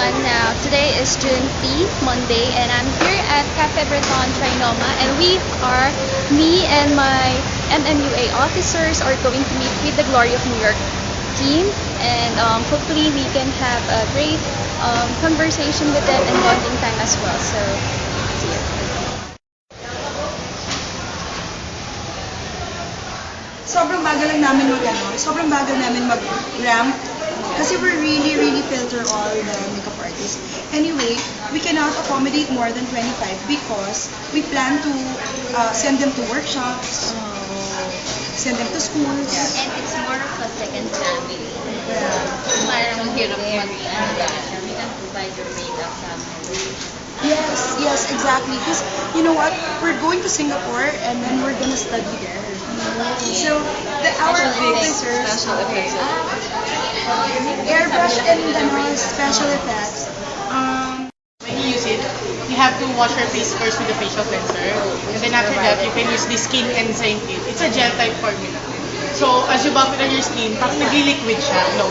everyone. Now, today is June 3, Monday, and I'm here at Cafe Breton Trinoma, and me and my MMUA officers are going to meet with the Glory of New York team, and hopefully we can have a great conversation with them and bonding time as well. So, see you. Sobrang bagal namin mag-ramp kasi we're really filter all the makeup artists. Anyway, we cannot accommodate more than 25 because we plan to send them to workshops, send them to schools. Yeah. And it's more of a second family. Yeah. Parang hirap we can provide your makeup family. Yes, exactly. Because you know what? We're going to Singapore and then we're gonna study there. So our officers, airbrush and special effects. When you use it, you have to wash your face first with the facial cleanser, and then after that, you can use the skin enzyme kit. It's a gel type formula. So as you buff it on your skin, parang nagli-liquid siya. No,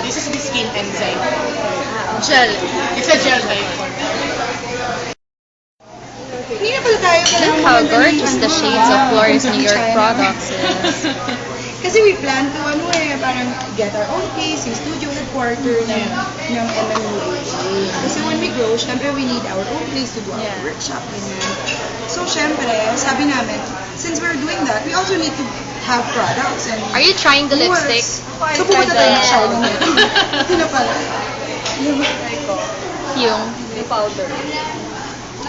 this is the skin enzyme gel. It's a gel type formula. Hindi na pala tayo Look how gorgeous the shades of Glorious New York products is. Kasi we plan to parang get our own place, yung studio headquarter ng MMUA. Kasi when we grow, syempre we need our own place to do our workshop. So syempre, sabi namin, since we're doing that, we also need to have products. And Are you trying the works. lipstick? So pumunta tayo ng Charlotte. Ito na pala. Yung Powder.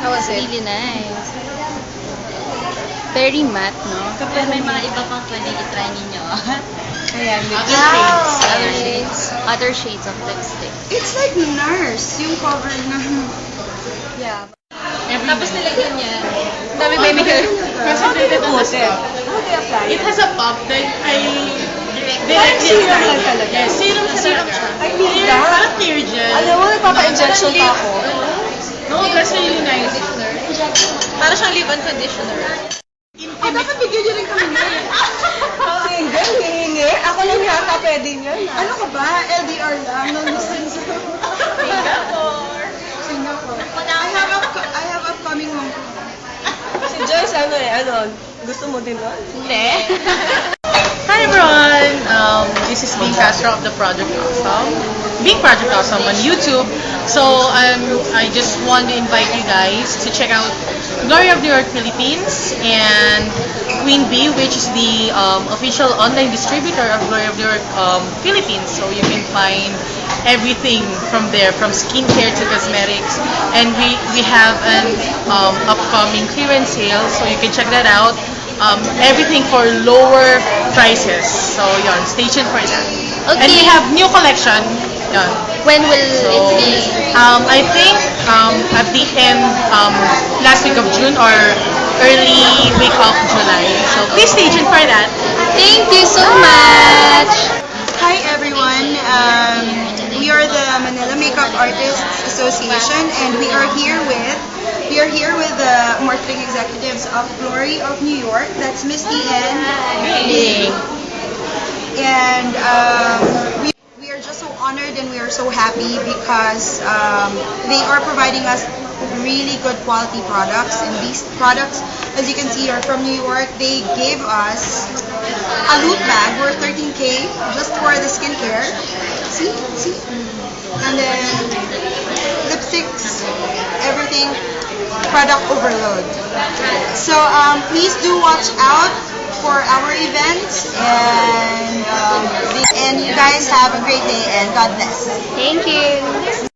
How was it? Really nice. Very matte, no? Kapag may mga iba pang pwede i-try ninyo. Ayan, Other shades of lipstick. It's like NARS, yung cover na. Yeah. Tapos nilagyan niya. Sabi, baby, Concentrated on the stuff. How they apply It has a pump that I Parang directly serum apply. lang talaga. Yes, serum siya talaga. Ay, clear ka? Parang clear gel. Alam mo, nagpapa-injection pa ako. No, that's really nice. Para siyang leave-on conditioner. Dapat bigyan niyo rin kami niyan. Hihingi. Ako lang yata pwede niyan. Ano ka ba? LDR lang. No distance. Singapore. I have upcoming Hong Kong. Si Joyce, gusto mo din ba? Hindi. Hi everyone! This is being Castro of the Project Awesome. Being Project Awesome on YouTube. So I just want to invite you guys to check out Glory of New York Philippines and Queen Bee, which is the official online distributor of Glory of New York Philippines. So you can find everything from there, from skincare to cosmetics. And we have an upcoming clearance sale, so you can check that out. Everything for lower prices. So, yon, stay tuned for that. Okay. And we have new collection. Yon. When will it be? I think at the end, last week of June or early week of July. So, please stay tuned for that. Thank you so much! Hi everyone. We are the Manila Makeup Artists Association, and we are here with the marketing executives of Glory of New York. That's Misty and Bing. And we are just so honored and we are so happy because they are providing us really good quality products, and these products, as you can see, are from New York. They gave us a loot bag worth 13K just for the skincare. See? And then lipsticks, everything, product overload. So please do watch out for our events, and you guys have a great day and God bless. Thank you!